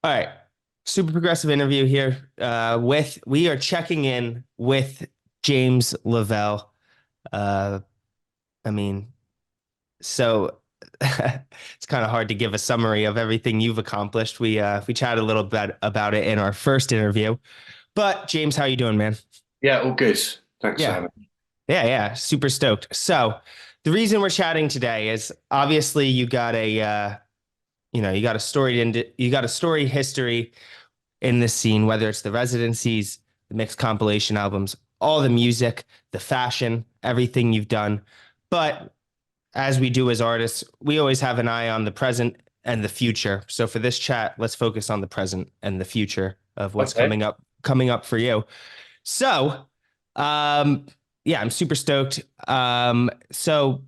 All right. Super progressive interview here. We are checking in with James Lavelle. Uh, I mean, so it's kind of hard to give a summary of everything you've accomplished. We chatted a little bit about it in our first interview. But James, how you doing, man? Yeah, all good. Thanks for Yeah. having me. Yeah. Super stoked. So the reason we're chatting today is obviously you got a you got a story history in this scene, whether it's the residencies, the mixed compilation albums, all the music, the fashion, everything you've done. But as we do as artists, we always have an eye on the present and the future. So for this chat, let's focus on the present and the future of what's Okay. coming up for you. So, um, yeah, I'm super stoked. So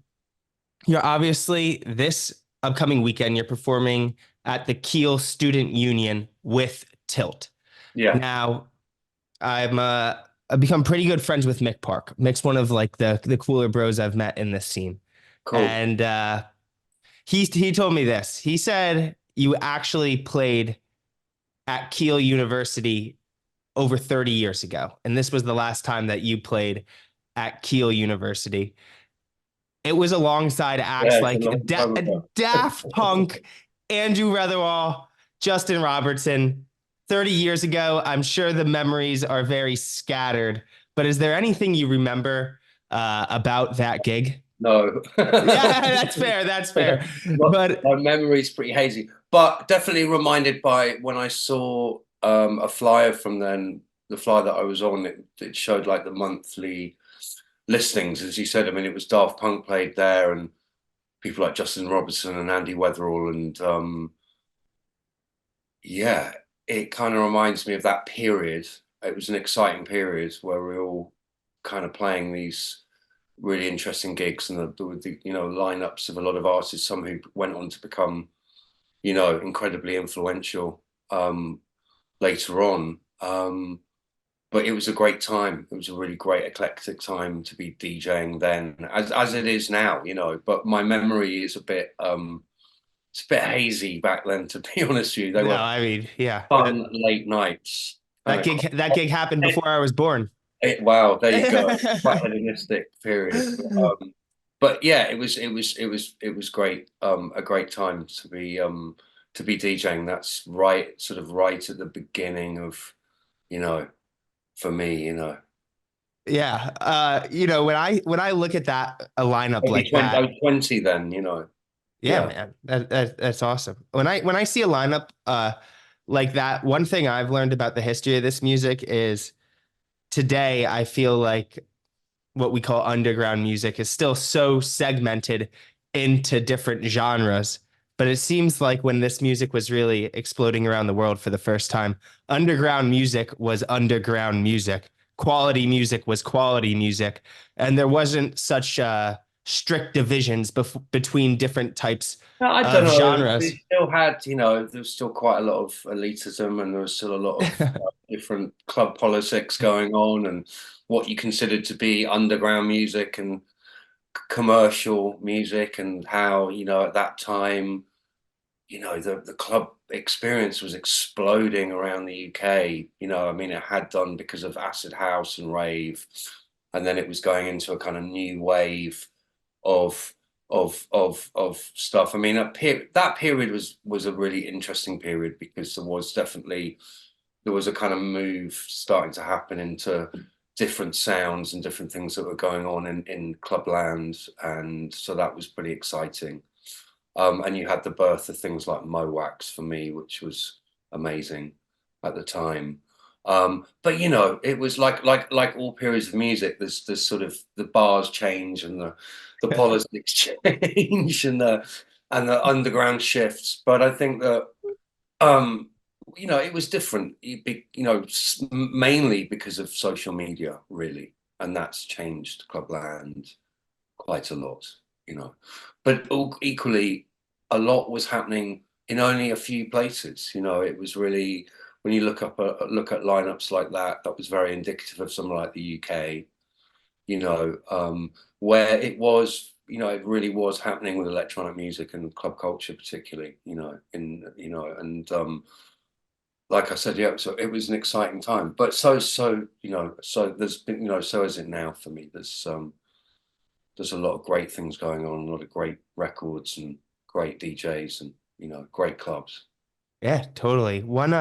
you're obviously this upcoming weekend, you're performing at the Keele Student Union with Tilt. Yeah, Now, I've become pretty good friends with Mick Park. Mick's one of like the cooler bros I've met in this scene. cool. And he told me this. He said you actually played at Keel University over 30 years ago. And this was the last time that you played at Keel University. It was alongside Yeah, acts it's a like long time ago. Daft Punk, Andrew Weatherall, Justin Robertson. 30 years ago, I'm sure the memories are very scattered, but is there anything you remember about that gig? No. Yeah, that's fair. That's fair. Well, But my memory's pretty hazy, but definitely reminded by when I saw a flyer from then, the flyer that I was on, it showed like the monthly listings, as you said. I mean, it was Daft Punk played there and people like Justin Robertson and Andy Weatherall and yeah, it kind of reminds me of that period. It was an exciting period where we were all kind of playing these really interesting gigs and the lineups of a lot of artists, some who went on to become incredibly influential later on. But it was a great time. It was a really great eclectic time to be DJing then, as it is now. But my memory is a bit it's a bit hazy back then, to be honest with you. They no, were I mean, yeah, fun late nights. Kind of that gig happened before I was born. wow, there you go. Quite hedonistic period. But yeah, it was great. A great time to be DJing. That's right, sort of right at the beginning of, you know, for me, Yeah, when I look at that a lineup maybe like 20. I that, was 20 then. yeah, Yeah. man, that's awesome. When I see a lineup like that, one thing I've learned about the history of this music is today I feel like what we call underground music is still so segmented into different genres. But it seems like when this music was really exploding around the world for the first time, underground music was underground music. Quality music was quality music. And there wasn't such strict divisions between different types No, I don't of know. genres. We still had, there was still quite a lot of elitism and there was still a lot of different club politics going on and what you considered to be underground music and commercial music and how, at that time, the club experience was exploding around the UK. I mean, it had done because of acid house and rave, and then it was going into a kind of new wave of of stuff. I mean, that period was a really interesting period because there was a kind of move starting to happen into different sounds and different things that were going on in clubland, and so that was pretty exciting. And you had the birth of things like Mowax for me, which was amazing at the time. But it was like all periods of music. There's sort of the bars change and the politics change and the underground shifts. But I think that um, it was different. Mainly because of social media, really, and that's changed Clubland quite a lot, you know. But equally, a lot was happening in only a few places. It was really when you look at lineups like that, that was very indicative of somewhere like the UK. You know, where it was, it really was happening with electronic music and club culture, particularly. And like I said, yeah, so it was an exciting time. But so there's been, so is it now for me. There's a lot of great things going on, a lot of great records and great DJs and great clubs. Yeah, totally. One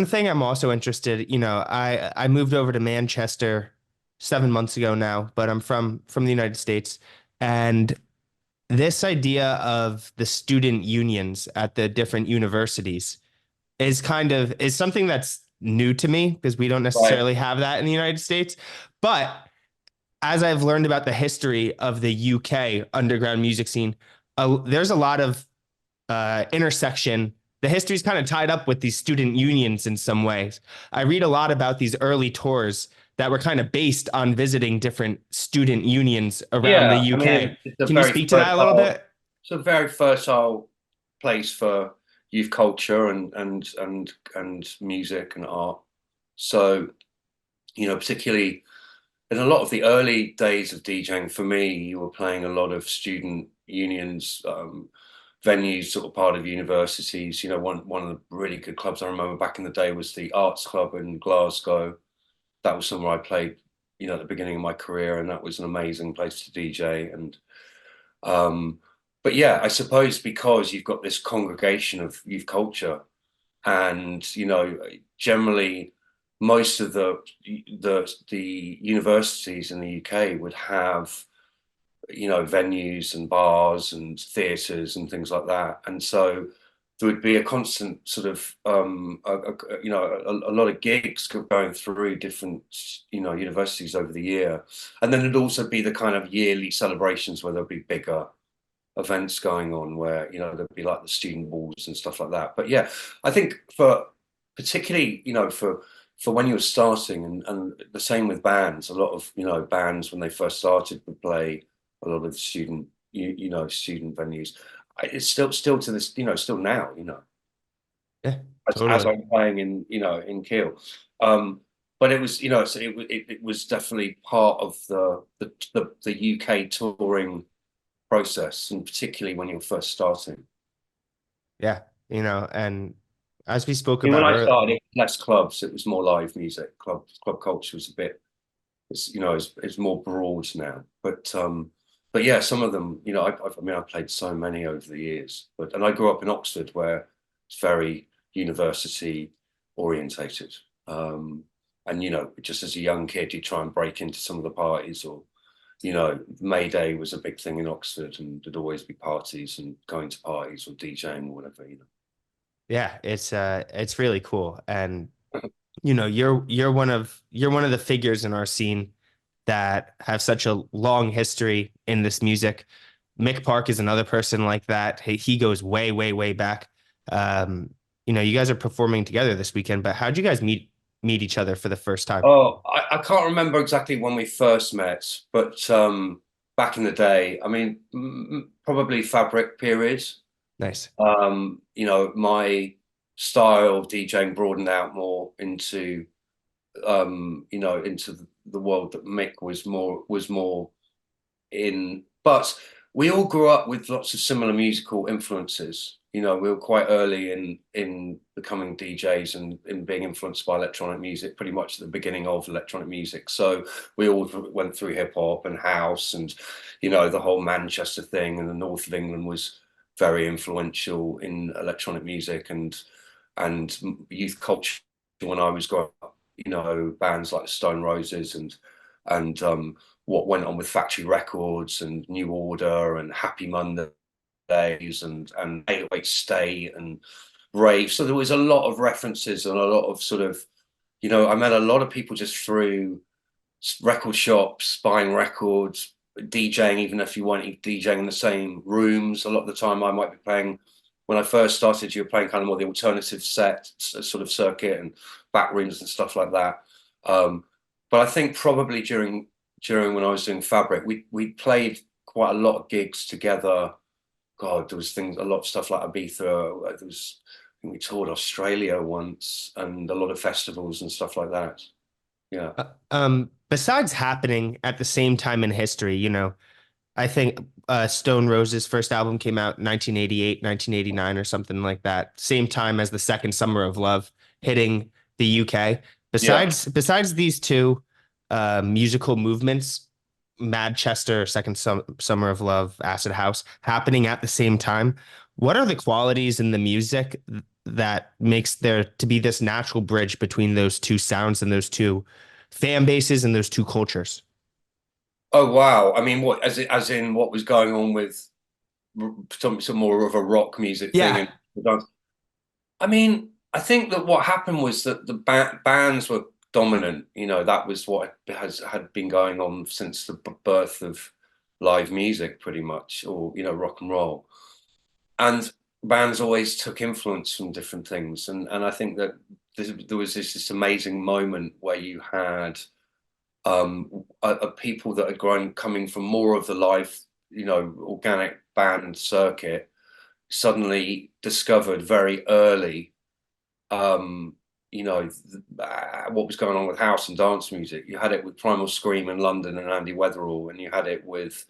thing I'm also interested, I moved over to Manchester 7 months ago now, but I'm from the United States. And this idea of the student unions at the different universities is something that's new to me because we don't Right. necessarily have that in the United States. But as I've learned about the history of the UK underground music scene, there's a lot of intersection. The history's kind of tied up with these student unions in some ways. I read a lot about these early tours that were kind of based on visiting different student unions around the Yeah, I UK. mean, it's Can you speak to that a little bit? a very fertile place for youth culture and music and art. So, particularly in a lot of the early days of DJing, for me, you were playing a lot of student unions, venues, sort of part of universities. One of the really good clubs I remember back in the day was the Arts Club in Glasgow. That was somewhere I played, at the beginning of my career, and that was an amazing place to DJ. Um, but yeah, I suppose because you've got this congregation of youth culture, and generally most of the universities in the UK would have venues and bars and theatres and things like that, and so there would be a constant sort of a lot of gigs going through different universities over the year, and then it'd also be the kind of yearly celebrations where there'll be bigger events going on where there'd be like the student balls and stuff like that. But yeah, I think for particularly for when you're starting, and the same with bands, a lot of bands when they first started would play a lot of student venues. It's still to this, still now, Yeah, as totally. I'm playing in Keel. um but it was, it was definitely part of the UK touring process, and particularly when you're first starting. Yeah, and as we spoke When about I earlier, started, it was less clubs, it was more live music. Club culture was a bit, it's more broad now. But yeah, some of them, I mean, I played so many over the years. And I grew up in Oxford, where it's very university orientated. And just as a young kid, you try and break into some of the parties, or May Day was a big thing in Oxford, and there'd always be parties and going to parties or DJing or whatever. yeah, it's really cool. And you're one of the figures in our scene that have such a long history in this music. Mick Park is another person like that. He goes way, way, way back. Um, you guys are performing together this weekend, but how'd you guys meet each other for the first time? Oh, I can't remember exactly when we first met, but back in the day, I mean, probably Fabric periods. Nice. My style of DJing broadened out more into into the world that Mick was more in. But we all grew up with lots of similar musical influences. We were quite early in becoming DJs and in being influenced by electronic music, pretty much at the beginning of electronic music. So we all went through hip hop and house, and the whole Manchester thing, and the north of England was very influential in electronic music and youth culture when I was growing up. Bands like the Stone Roses and what went on with Factory Records and New Order and Happy Mondays and 808 State and Rave. So there was a lot of references and a lot of sort of, I met a lot of people just through record shops, buying records, DJing, even if you weren't DJing in the same rooms. A lot of the time I might be playing, when I first started, you were playing kind of more the alternative set sort of circuit and back rooms and stuff like that. Um, but I think probably during when I was doing Fabric, we played quite a lot of gigs together. God, there was things, a lot of stuff like Ibiza. I think we toured Australia once, and a lot of festivals and stuff like that. Yeah. Besides happening at the same time in history, I think Stone Rose's first album came out 1988, 1989 or something like that. Same time as the second Summer of Love. hitting the UK. Yeah. Besides these two musical movements, Manchester, Summer of Love, Acid House, happening at the same time, what are the qualities in the music that makes there to be this natural bridge between those two sounds and those two fan bases and those two cultures? Oh wow. I mean, what as in what was going on with some more of a rock music thing Yeah. and I mean, I think that what happened was that the bands were dominant. You know, that was what has had been going on since the birth of live music, pretty much, or you know, rock and roll. And bands always took influence from different things, and I think that there was this amazing moment where you had a people that had grown coming from more of the live, you know, organic band circuit suddenly discovered very early um, you know, what was going on with house and dance music. You had it with Primal Scream in London and Andy Weatherall, and you had it with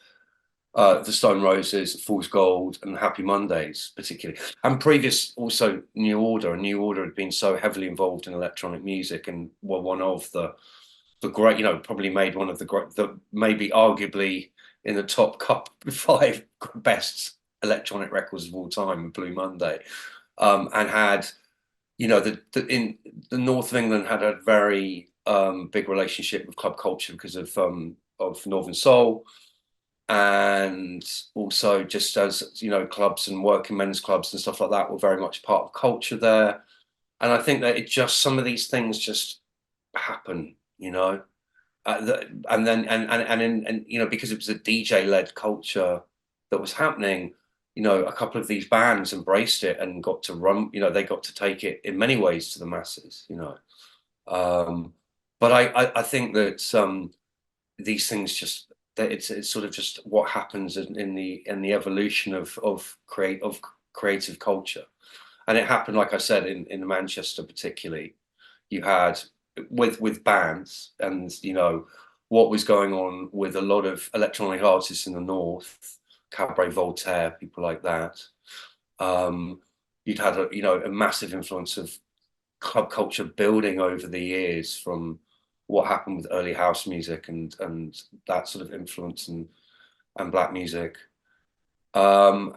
the Stone Roses, Fool's Gold, and Happy Mondays, particularly. And previous also New Order. And New Order had been so heavily involved in electronic music and were one of the great, you know, probably made one of the great, the maybe arguably in the top cup five best electronic records of all time, Blue Monday, and had you know, in the north of England had a very big relationship with club culture because of Northern Soul, and also just as you know, clubs and working men's clubs and stuff like that were very much part of culture there. And I think that it just some of these things just happen, you know, and then and you know because it was a DJ led culture that was happening, you know, a couple of these bands embraced it and got to run. You know, they got to take it in many ways to the masses. You know, um, but I think that these things just that it's sort of just what happens in the evolution of creative culture, and it happened like I said in Manchester particularly you had with bands and you know what was going on with a lot of electronic artists in the north, Cabaret Voltaire, people like that. Um, you'd had a you know a massive influence of club culture building over the years from what happened with early house music and that sort of influence and black music. Um,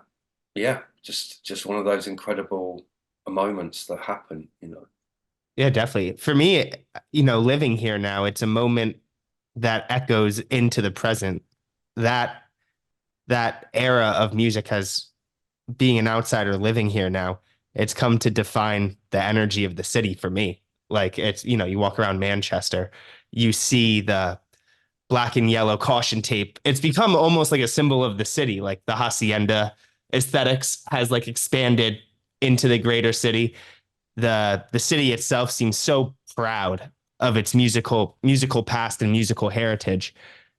yeah, just one of those incredible moments that happen, you know. Yeah, definitely. For me, living here now, it's a moment that echoes into the present. That that era of music has, being an outsider living here now, it's come to define the energy of the city for me. Like it's, you walk around Manchester, you see the black and yellow caution tape. It's become almost like a symbol of the city. Like the hacienda aesthetics has like expanded into the greater city. The city itself seems so proud of its musical past and musical heritage,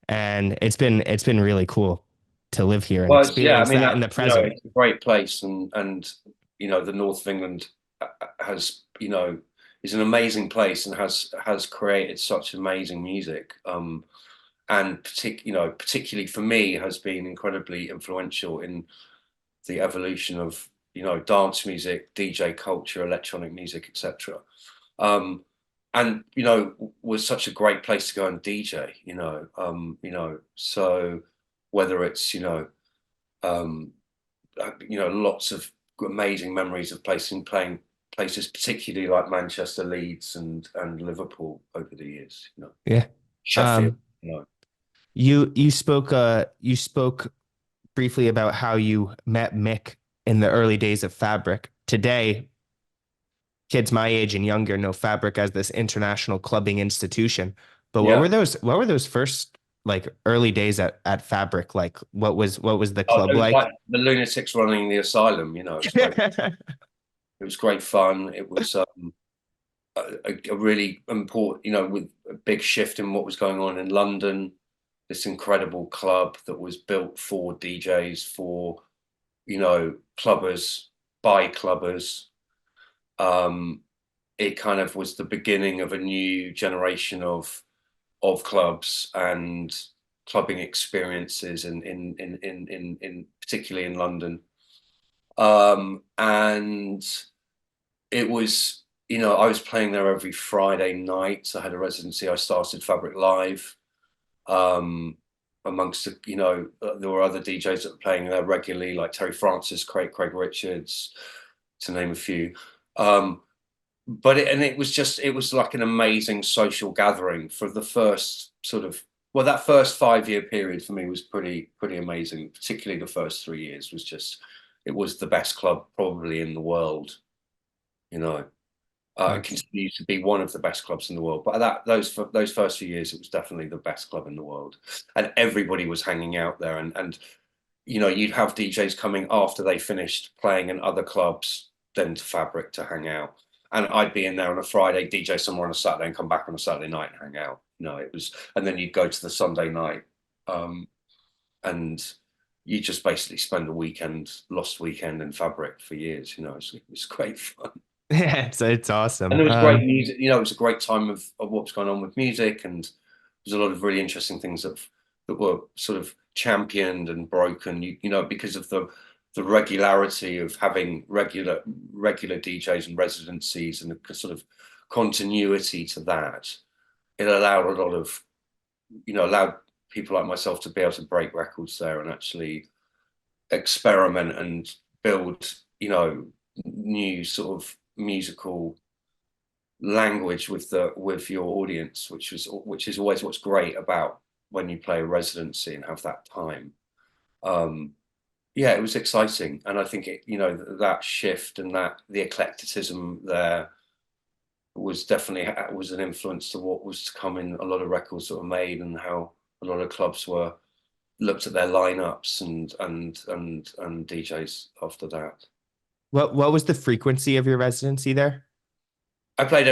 and it's been really cool to live here and Well, yeah, I experience mean that that in the you know present. it's a great place, and you know the north of England has you know is an amazing place and has created such amazing music. And particularly for me, has been incredibly influential in the evolution of you know dance music, DJ culture, electronic music, etc. Um, and you know was such a great place to go and DJ. So whether it's um, lots of amazing memories of playing places, particularly like Manchester, Leeds, and Liverpool over the years. You know, Yeah. Sheffield. Um, You know, you spoke briefly about how you met Mick in the early days of Fabric. Today, kids my age and younger know Fabric as this international clubbing institution. But what were yeah. those first like early days at Fabric like? What was the Oh, club it was like? like the lunatics running the asylum. You know, it was great. It was great fun. It was a really important, you know, with a big shift in what was going on in London. This incredible club that was built for DJs, for clubbers, by clubbers. Um, it kind of was the beginning of a new generation of clubs and clubbing experiences in particularly in London. And it was I was playing there every Friday night. So I had a residency. I started Fabric Live. Um, Amongst there were other DJs that were playing there regularly, like Terry Francis, Craig Richards, to name a few. Um, but it was like an amazing social gathering for the first sort of that first 5 year period for me was pretty amazing. Particularly the first 3 years was just it was the best club probably in the world. You know, it Nice. continues to be one of the best clubs in the world. But those first few years, it was definitely the best club in the world, and everybody was hanging out there. And you'd have DJs coming after they finished playing in other clubs, then to Fabric to hang out. And I'd be in there on a Friday, DJ somewhere on a Saturday, and come back on a Saturday night and hang out. It was, and then you'd go to the Sunday night, and you just basically spend a lost weekend in Fabric for years. It was great fun. Yeah, it's And awesome. there was great music. It was a great time of what was going on with music, and there's a lot of really interesting things that were sort of championed and broken. Because of the regularity of having regular DJs and residencies and the sort of continuity to that. It allowed a lot of allowed people like myself to be able to break records there and actually experiment and build new sort of musical language with your audience, which is always what's great about when you play a residency and have that time. Yeah, it was exciting, and I think that shift and that the eclecticism there was definitely was an influence to what was to come in a lot of records that were made and how a lot of clubs were looked at their lineups and DJs after that. What was the frequency of your residency there? I played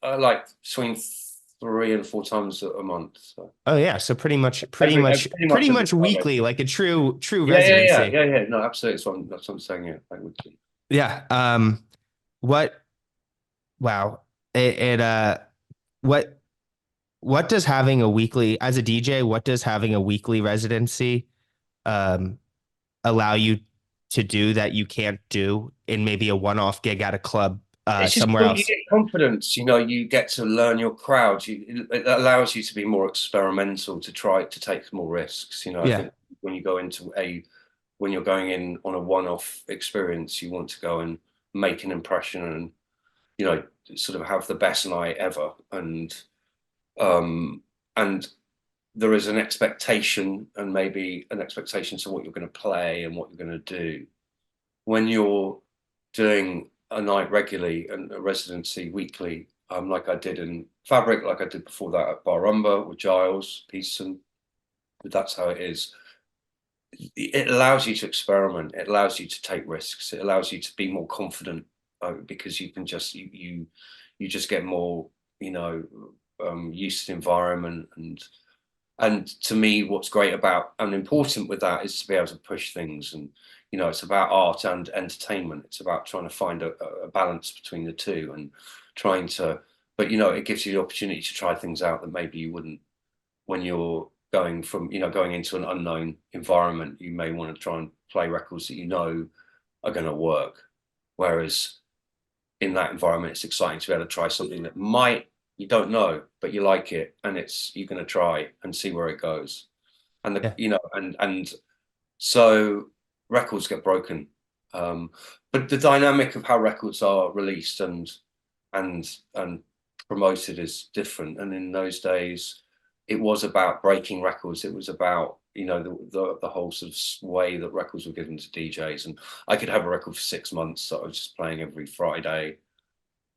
like between 3 and 4 times a month. So Oh yeah, so pretty pretty much every much Friday. weekly, like a true Yeah. residency. Yeah. No, absolutely. That's what I'm saying. Yeah, I would. Yeah. What? Wow. It what what does having a weekly as a DJ? What does having a weekly residency um allow you to do that you can't do in maybe a one-off gig at a club It's just somewhere cool. You else? get confidence. You get to learn your crowd. It allows you to be more experimental, to try to take more risks. I Yeah. think when you go into when you're going in on a one-off experience, you want to go and make an impression and you know sort of have the best night ever. Um, and there is an expectation and maybe an expectation to what you're going to play and what you're going to do when you're doing a night regularly and a residency weekly, like I did in Fabric, like I did before that at Bar Rumba with Giles Peterson. But that's how it is. It allows you to experiment. It allows you to take risks. It allows you to be more confident because you can just you just get more used to the environment and to me, what's great about and important with that is to be able to push things. And, it's about art and entertainment. It's about trying to find a balance between the two and trying to, but, it gives you the opportunity to try things out that maybe you wouldn't when you're going into an unknown environment. You may want to try and play records that are going to work. Whereas in that environment, it's exciting to be able to try something that you don't know, but you like it, and you're going to try and see where it goes. And Yeah. and so records get broken, but the dynamic of how records are released and promoted is different. And in those days, it was about breaking records. It was about the whole sort of way that records were given to DJs, and I could have a record for 6 months that I was just playing every Friday,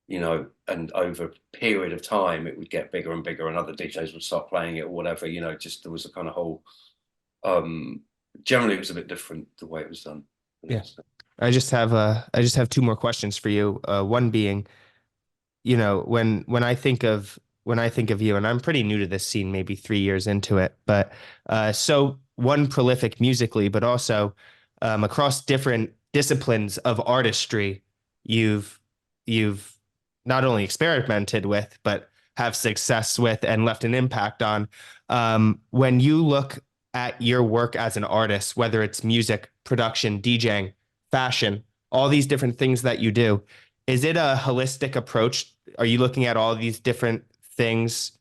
and over a period of time, it would get bigger and bigger, and other DJs would start playing it or whatever. Just there was a kind of whole. Generally, it was a bit different the way it was done. Yeah. I just have two more questions for you. One being, when I think of you, and I'm pretty new to this scene, maybe 3 years into it, but so one prolific musically, but also across different disciplines of artistry, you've you've not only experimented with, but have success with and left an impact on. When you look at your work as an artist, whether it's music, production, DJing, fashion, all these different things that you do, is it a holistic approach? Are you looking at all these different things,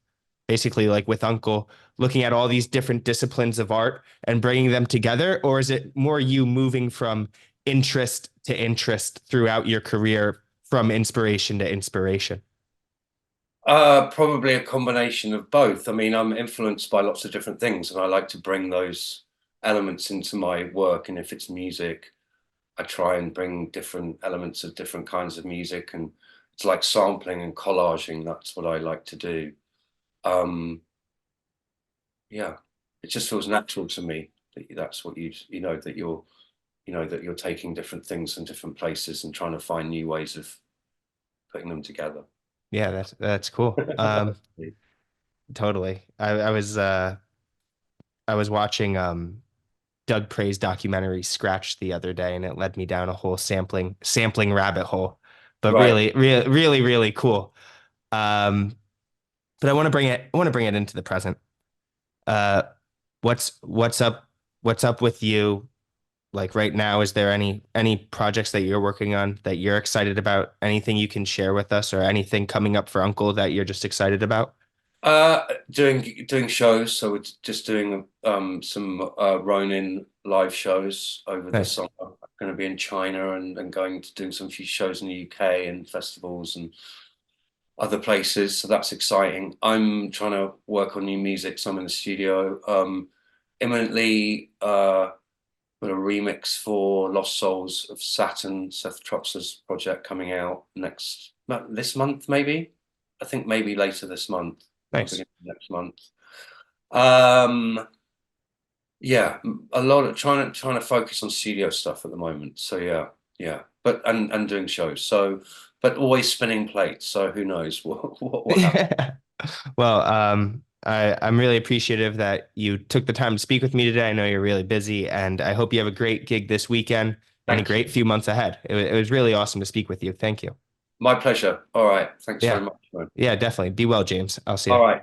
basically like with Uncle, looking at all these different disciplines of art and bringing them together? Or is it more you moving from interest to interest throughout your career, from inspiration to inspiration? Probably a combination of both. I mean, I'm influenced by lots of different things, and I like to bring those elements into my work. And if it's music, I try and bring different elements of different kinds of music, and it's like sampling and collaging. That's what I like to do. Um, yeah, it just feels natural to me that that's what you know that you're taking different things from different places and trying to find new ways of putting them together. Yeah, that's cool. Totally. I was watching Doug Prey's documentary Scratch the other day, and it led me down a whole sampling rabbit hole. But Right. really cool. Um, but I want to bring it into the present. Uh, what's up? What's up with you? Like right now, is there any projects that you're working on that you're excited about? Anything you can share with us, or anything coming up for Uncle that you're just excited about? Doing shows. So we're just doing some Ronin live shows over the Nice. summer. I'm going to be in China and going to do some few shows in the UK and festivals and other places. So that's exciting. I'm trying to work on new music. So I'm in the studio. Imminently, got a remix for Lost Souls of Saturn, Seth Troxler's project coming out this month, maybe. I think maybe later this month or Nice. beginning of next month. Um, yeah, a lot of trying to focus on studio stuff at the moment. So yeah, but and doing shows. So, but always spinning plates. So who knows what will happen? Well, I'm really appreciative that you took the time to speak with me today. I know you're really busy, and I hope you have a great gig this weekend and a Thank you. great few months ahead. It was really awesome to speak with you. Thank you. My pleasure. All right. Thanks very Yeah. much, man. Yeah, definitely. Be well, James. I'll see All you. right.